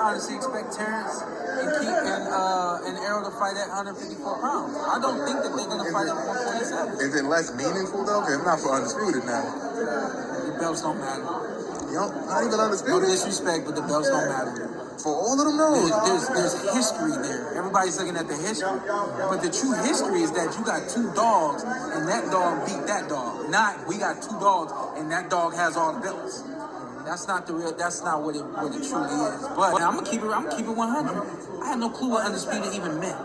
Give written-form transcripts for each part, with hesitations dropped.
honestly expect Terrence and Errol to fight at 154 pounds. I don't think that they're going to fight at 147. Is it less meaningful, though? Because it's not for undisputed now. The belts don't matter. Not even undisputed? No disrespect, but the belts don't matter. For all of them, no. There's history there. Everybody's looking at the history. But the true history is that you got two dogs, and that dog beat that dog. Not, we got two dogs, and that dog has all the belts. That's not the real. That's not what it truly is. But I'm gonna keep it 100. I had no clue what undisputed even meant,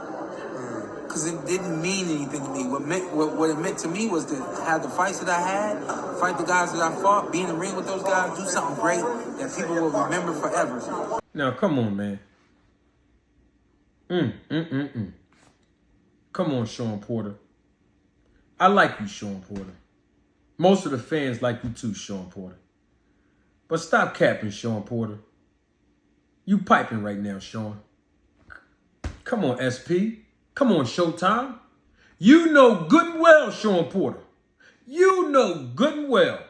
because it didn't mean anything to me. What it meant to me was to have the fights that I had, fight the guys that I fought, be in the ring with those guys, do something great that people will remember forever. Now, come on, man. Come on, Shawn Porter. I like you, Shawn Porter. Most of the fans like you too, Shawn Porter. But stop capping, Shawn Porter. You piping right now, Shawn. Come on, SP. Come on, Showtime. You know good and well, Shawn Porter. You know good and well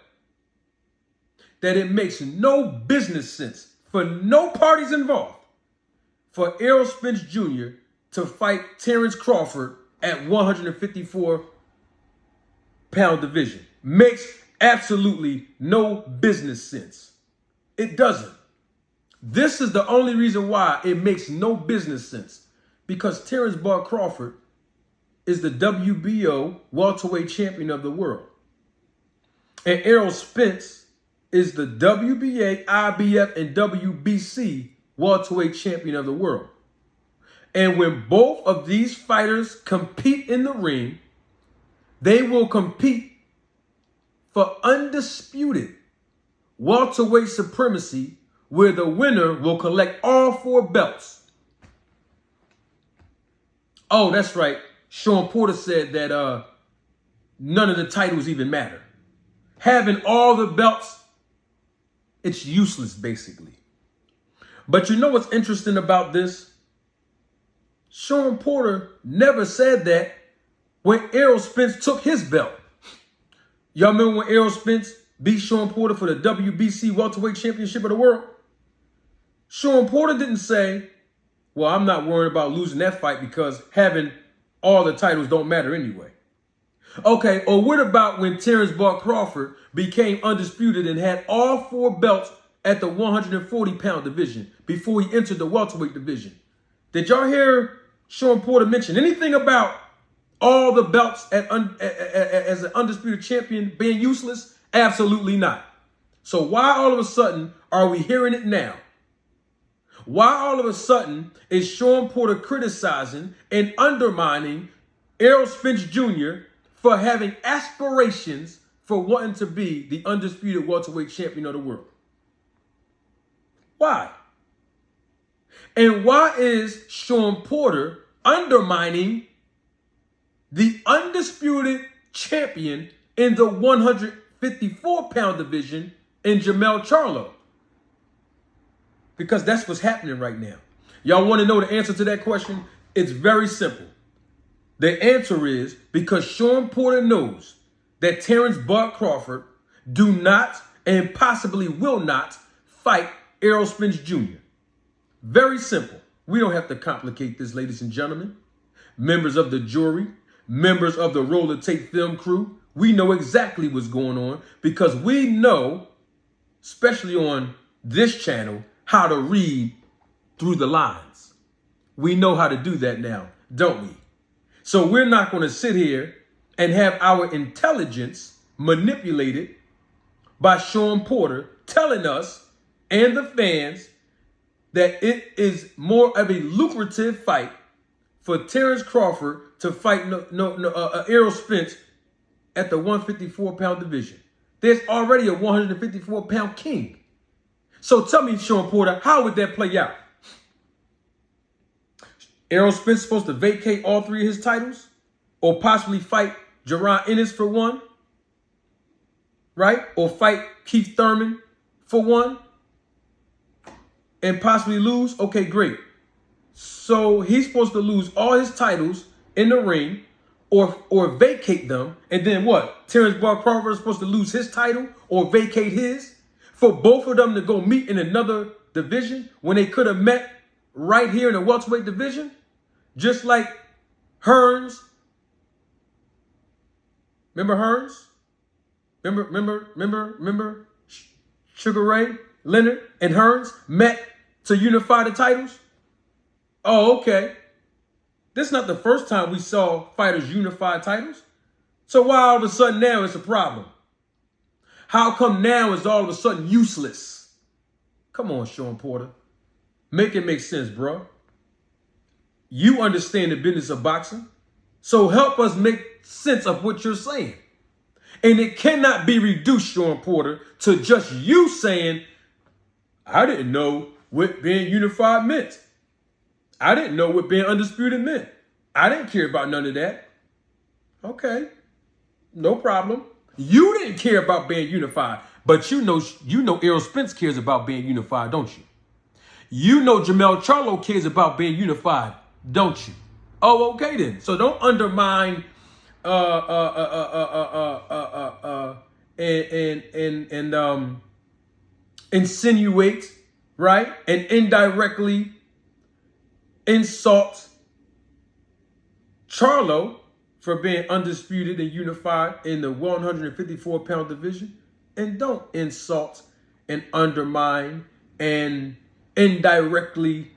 that it makes no business sense for no parties involved for Errol Spence Jr. to fight Terrence Crawford at 154-pound division. Makes absolutely no business sense. It doesn't. This is the only reason why it makes no business sense. Because Terrence Bud Crawford is the WBO welterweight champion of the world. And Errol Spence is the WBA, IBF, and WBC welterweight champion of the world. And when both of these fighters compete in the ring, they will compete for undisputed welterweight supremacy, where the winner will collect all 4 belts. Oh, that's right. Shawn Porter said that none of the titles even matter. Having all the belts, it's useless, basically. But you know what's interesting about this? Shawn Porter never said that when Errol Spence took his belt. Y'all remember when Errol Spence beat Shawn Porter for the WBC welterweight championship of the world? Shawn Porter didn't say, well, I'm not worried about losing that fight because having all the titles don't matter anyway. Okay, or what about when Terrence Bud Crawford became undisputed and had all 4 belts at the 140-pound division before he entered the welterweight division? Did y'all hear Shawn Porter mention anything about all the belts as an undisputed champion being useless? Absolutely not. So why all of a sudden are we hearing it now? Why all of a sudden is Shawn Porter criticizing and undermining Errol Spence Jr. for having aspirations for wanting to be the undisputed welterweight champion of the world? Why? And why is Shawn Porter undermining the undisputed champion in the 154-pound division in Jermell Charlo? Because that's what's happening right now. Y'all want to know the answer to that question? It's very simple. The answer is because Shawn Porter knows that Terrence Bud Crawford do not and possibly will not fight Errol Spence Jr. Very simple. We don't have to complicate this, ladies and gentlemen. Members of the jury, members of the roller tape film crew, we know exactly what's going on because we know, especially on this channel, how to read through the lines. We know how to do that now, don't we? So we're not going to sit here and have our intelligence manipulated by Shawn Porter telling us and the fans that it is more of a lucrative fight for Terrence Crawford to fight Errol Spence at the 154-pound division. There's already a 154-pound king. So tell me, Shawn Porter, how would that play out? Errol Spence supposed to vacate all 3 of his titles? Or possibly fight Jaron Ennis for one? Right? Or fight Keith Thurman for one? And possibly lose? Okay, great. So he's supposed to lose all his titles in the ring or vacate them. And then what? Terrence Bud Crawford is supposed to lose his title or vacate his? For both of them to go meet in another division when they could have met right here in the welterweight division? Just like Hearns. Remember Hearns? Remember Sugar Ray Leonard and Hearns met to unify the titles? Oh, okay. This is not the first time we saw fighters unify titles. So why all of a sudden now it's a problem? How come now it's all of a sudden useless? Come on, Shawn Porter. Make it make sense, bro. You understand the business of boxing. So help us make sense of what you're saying. And it cannot be reduced, Shawn Porter, to just you saying, I didn't know what being unified meant. I didn't know what being undisputed meant. I didn't care about none of that. Okay, no problem. You didn't care about being unified, but you know Errol Spence cares about being unified, don't you? You know Jamel Charlo cares about being unified, don't you? Oh, okay then. So don't undermine and insinuate, right? And indirectly insult Charlo for being undisputed and unified in the 154-pound division. And don't insult and undermine and indirectly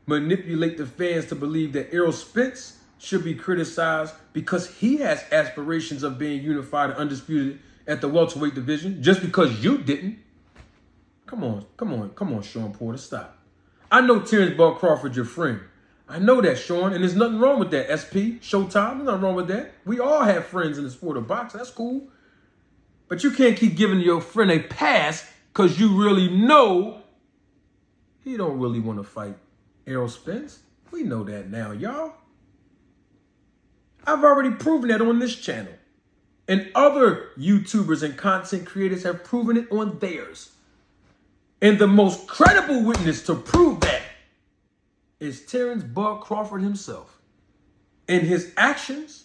manipulate the fans to believe that Errol Spence should be criticized because he has aspirations of being unified and undisputed at the welterweight division just because you didn't. Come on, Shawn Porter, stop. I know Terrence Bud Crawford, your friend. I know that, Shawn, and there's nothing wrong with that, SP, Showtime, there's nothing wrong with that. We all have friends in the sport of boxing, that's cool. But you can't keep giving your friend a pass because you really know he don't really want to fight Errol Spence. We know that now, y'all. I've already proven that on this channel. And other YouTubers and content creators have proven it on theirs. And the most credible witness to prove that is Terrence Bud Crawford himself. In his actions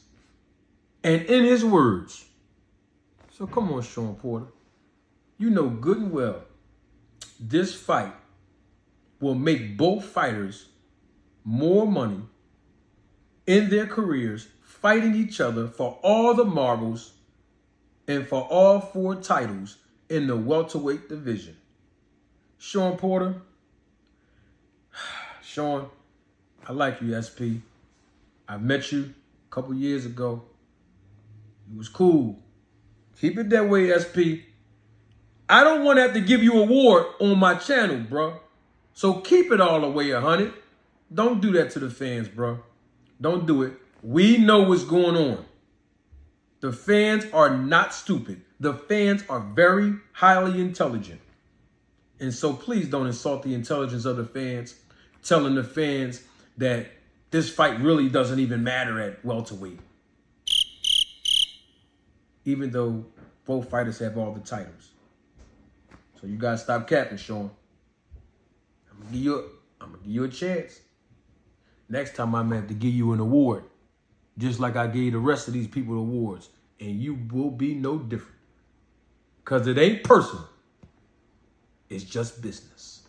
and in his words. So come on, Shawn Porter. You know good and well this fight will make both fighters more money in their careers fighting each other for all the marbles and for all 4 titles in the welterweight division. Shawn Porter, Shawn, I like you, SP. I met you a couple years ago. You was cool. Keep it that way, SP. I don't want to have to give you an award on my channel, bro. So keep it all the way 100. Don't do that to the fans, bro. Don't do it. We know what's going on. The fans are not stupid. The fans are very highly intelligent. And so please don't insult the intelligence of the fans, telling the fans that this fight really doesn't even matter at welterweight. Even though both fighters have all the titles. So you gotta stop capping, Shawn. I'm gonna give you a chance. Next time I'm gonna have to give you an award. Just like I gave the rest of these people awards. And you will be no different. Because it ain't personal. It's just business.